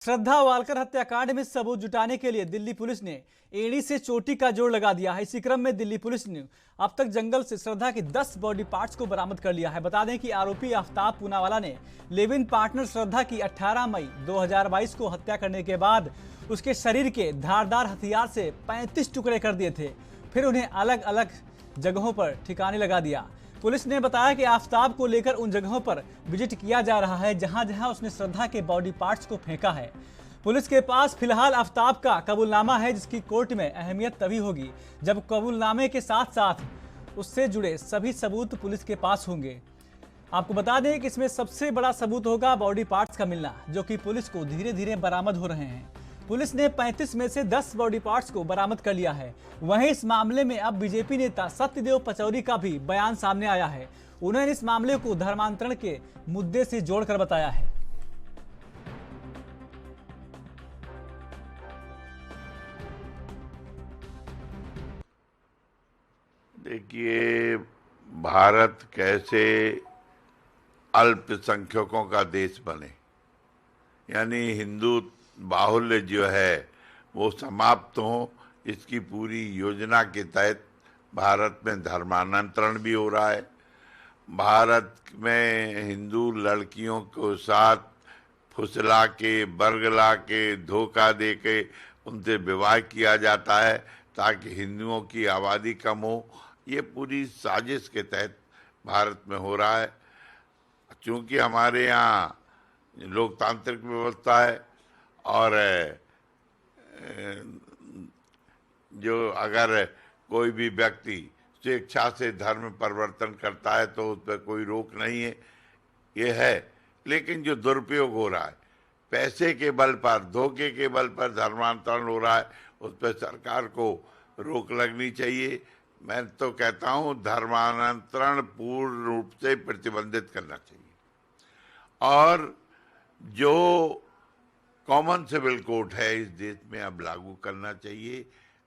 श्रद्धा Walker हत्याकांड में सबूत जुटाने के लिए दिल्ली पुलिस ने एड़ी से चोटी का जोड़ लगा दिया है। इसी क्रम में दिल्ली पुलिस ने अब तक जंगल से श्रद्धा के 10 बॉडी पार्ट्स को बरामद कर लिया है। बता दें कि आरोपी आफ्ताब पूनावाला ने लिव इन पार्टनर श्रद्धा की 18 मई 2022 को हत्या करने के बाद उसके शरीर के धारदार हथियार से 35 टुकड़े कर दिए थे, फिर उन्हें अलग अलग जगहों पर ठिकाने लगा दिया। पुलिस ने बताया कि आफ्ताब को लेकर उन जगहों पर विजिट किया जा रहा है जहां जहां उसने श्रद्धा के बॉडी पार्ट्स को फेंका है। पुलिस के पास फिलहाल आफ्ताब का कबूलनामा है, जिसकी कोर्ट में अहमियत तभी होगी जब कबूलनामे के साथ साथ उससे जुड़े सभी सबूत पुलिस के पास होंगे। आपको बता दें कि इसमें सबसे बड़ा सबूत होगा बॉडी पार्ट्स का मिलना, जो कि पुलिस को धीरे धीरे बरामद हो रहे हैं। पुलिस ने 35 में से 10 बॉडी पार्ट्स को बरामद कर लिया है। वहीं इस मामले में अब बीजेपी नेता सत्यदेव पचौरी का भी बयान सामने आया है। उन्होंने इस मामले को धर्मांतरण के मुद्दे से जोड़कर बताया है। देखिए, भारत कैसे अल्पसंख्यकों का देश बने, यानी हिंदू बाहुल्य जो है वो समाप्त हो, इसकी पूरी योजना के तहत भारत में धर्मांतरण भी हो रहा है। भारत में हिंदू लड़कियों को साथ फुसला के, बरगला के, धोखा दे के उनसे विवाह किया जाता है ताकि हिंदुओं की आबादी कम हो। ये पूरी साजिश के तहत भारत में हो रहा है। चूंकि हमारे यहाँ लोकतांत्रिक व्यवस्था है और जो अगर कोई भी व्यक्ति स्वेच्छा से धर्म परिवर्तन करता है तो उस पर कोई रोक नहीं है, ये है। लेकिन जो दुरुपयोग हो रहा है, पैसे के बल पर, धोखे के बल पर धर्मांतरण हो रहा है, उस पर सरकार को रोक लगनी चाहिए। मैं तो कहता हूँ धर्मांतरण पूर्ण रूप से प्रतिबंधित करना चाहिए और जो कॉमन सिविल कोड है इस देश में अब लागू करना चाहिए।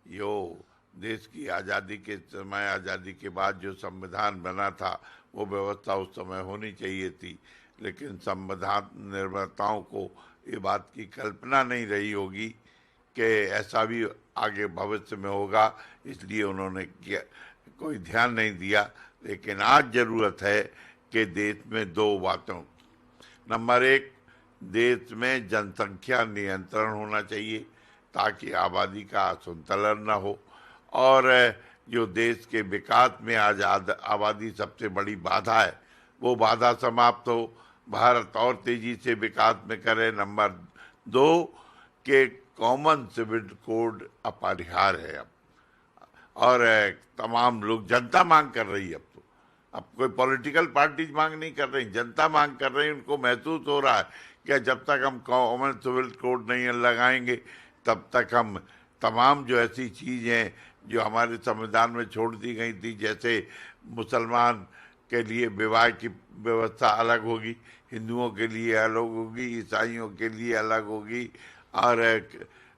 जो देश की आज़ादी के समय, आज़ादी के बाद जो संविधान बना था वो व्यवस्था उस समय होनी चाहिए थी, लेकिन संविधान निर्माताओं को ये बात की कल्पना नहीं रही होगी कि ऐसा भी आगे भविष्य में होगा, इसलिए उन्होंने कोई ध्यान नहीं दिया। लेकिन आज ज़रूरत है कि देश में दो बातों, नंबर एक, देश में जनसंख्या नियंत्रण होना चाहिए ताकि आबादी का असंतुलन न हो और जो देश के विकास में आज आबादी सबसे बड़ी बाधा है वो बाधा समाप्त हो, भारत और तेजी से विकास में करे। नंबर दो के कॉमन सिविल कोड अपरिहार्य है अब और तमाम लोग, जनता मांग कर रही है। अब कोई पॉलिटिकल पार्टीज मांग नहीं कर रही, जनता मांग कर रही है। उनको महसूस हो रहा है कि जब तक हम कॉमन सिविल कोड नहीं लगाएंगे तब तक हम तमाम जो ऐसी चीज़ें जो हमारे संविधान में छोड़ दी गई थी, जैसे मुसलमान के लिए विवाह की व्यवस्था अलग होगी, हिंदुओं के लिए अलग होगी, ईसाइयों के लिए अलग होगी और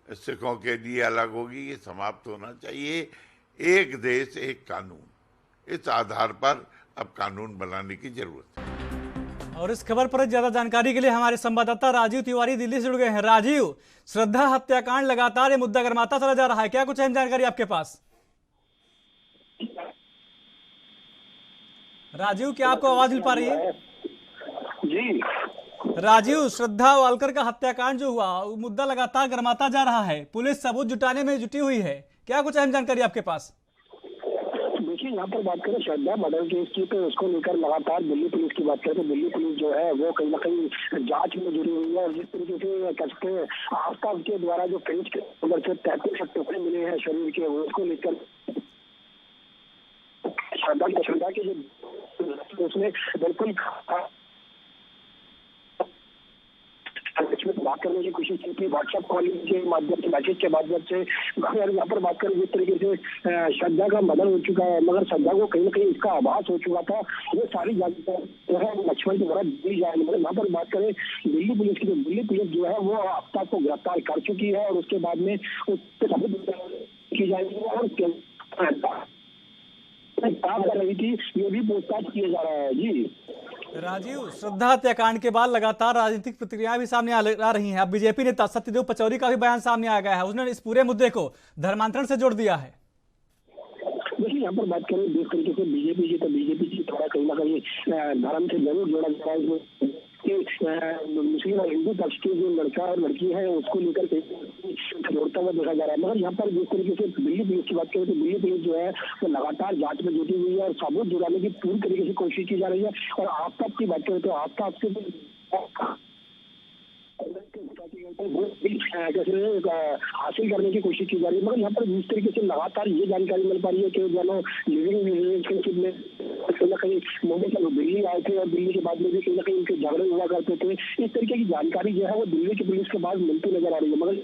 सिखों के लिए अलग होगी, ये समाप्त होना चाहिए। एक देश एक कानून, इस आधार पर अब कानून बनाने की जरूरत है। और इस खबर पर ज्यादा जानकारी के लिए हमारे संवाददाता राजीव तिवारी दिल्ली से जुड़ गए हैं। राजीव, श्रद्धा हत्याकांड लगातार ये मुद्दा गर्माता चला जा रहा है, क्या कुछ अहम जानकारी आपके पास? राजीव, क्या आपको आवाज मिल पा रही है? जी राजीव, श्रद्धा वालकर का हत्याकांड जो हुआ वो मुद्दा लगातार गर्माता जा रहा है, पुलिस सबूत जुटाने में जुटी हुई है, क्या कुछ अहम जानकारी आपके पास? यहाँ पर बात करें श्रद्धा मर्डर केस की, तो उसको लेकर लगातार दिल्ली पुलिस की बात करें तो दिल्ली पुलिस जो है वो कहीं ना कहीं जांच में जुड़ी हुई है। और जिस तरीके से कहते हैं आफ्ताब के द्वारा जो पेज के अंदर से 33 टुकड़े मिले हैं शरीर के, उसको लेकर श्रद्धा के जो उसने बिल्कुल बात करने की कोशिश की थी, व्हाट्सएप कॉलिंग के माध्यम से, मैसेज के माध्यम से। मगर यहाँ पर बात करें जिस तरीके से श्रद्धा का मर्डर हो चुका है, मगर श्रद्धा को कहीं ना कहीं इसका आभास हो चुका था, ये सारी जानकारी जो है लक्ष्मण की द्वारा दी जा रही है। यहाँ पर बात करें दिल्ली पुलिस की, तो दिल्ली पुलिस जो है वो आफ्ताब को गिरफ्तार कर चुकी है और उसके बाद में उससे सबूत की जाएगी और कर रही थी, ये भी पूछताछ किया जा रहा है। जी राजीव, श्रद्धा हत्याकांड के बाद लगातार राजनीतिक प्रतिक्रियाएं भी सामने आ रही हैं। अब बीजेपी नेता सत्यदेव पचौरी का भी बयान सामने आ गया है। उसने इस पूरे मुद्दे को धर्मांतरण से जोड़ दिया है। देखिए, यहाँ पर बात करें जिस तरीके से बीजेपी की, तो बीजेपी की थोड़ा कहीं ना कहीं धर्म से जरूर जोड़ा जा रहा है कि मुस्लिम और हिंदू पक्ष के जो लड़का और लड़की है उसको लेकर जोड़ता हुआ देखा जा रहा है। मगर यहाँ पर जिस तरीके से दिल्ली पुलिस की बात करें तो दिल्ली पुलिस जो है वो लगातार जांच में जुटी हुई है और सबूत जुटाने की पूरी तरीके से कोशिश की जा रही है। और आफ्ताब की बात करें तो आफ्ताब से हासिल करने की कोशिश की जा रही है। मगर यहाँ पर जिस तरीके से लगातार ये जानकारी मिल पा रही है कि दोनों लिविंग रिलेशनशिप में कहीं ना कहीं मुंबई से दिल्ली आए थे और दिल्ली के बाद में भी कहीं ना कहीं उनके झगड़े हुआ करते थे। इस तरीके की जानकारी जो है वो दिल्ली की पुलिस के पास मिलती नजर आ रही है। मगर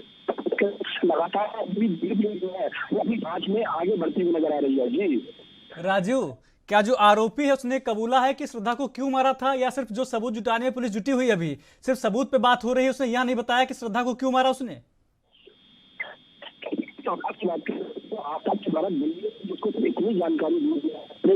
लगातार अभी दिल्ली पुलिस जो है वो अपनी जांच में आगे बढ़ती हुई नजर आ रही है। जी राजू, क्या जो आरोपी है उसने कबूला है कि श्रद्धा को क्यों मारा था, या सिर्फ जो सबूत जुटाने में पुलिस जुटी हुई है, अभी सिर्फ सबूत पे बात हो रही है, उसने यह नहीं बताया कि श्रद्धा को क्यों मारा उसने? आपकी बात करें तो आपके द्वारा दिल्ली जिसको इतनी जानकारी दी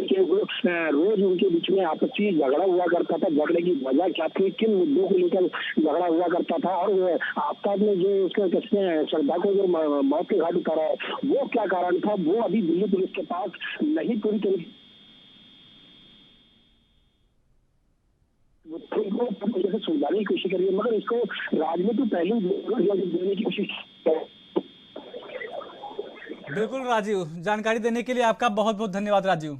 कि रोज उनके बीच में आपसी झगड़ा हुआ करता था, झगड़े की वजह क्या थी, किन मुद्दों को लेकर झगड़ा हुआ करता था, और आफ्ताब ने जो उसका कहते हैं श्रद्धा को जो मौत के घाट उतारा है वो क्या कारण था, वो अभी दिल्ली पुलिस के पास नहीं पूरी तरीके से सुलझाने की कोशिश करी है। मगर इसको राजनीतिक पहलू देने की कोशिश। बिल्कुल राजीव, जानकारी देने के लिए आपका बहुत बहुत धन्यवाद राजीव।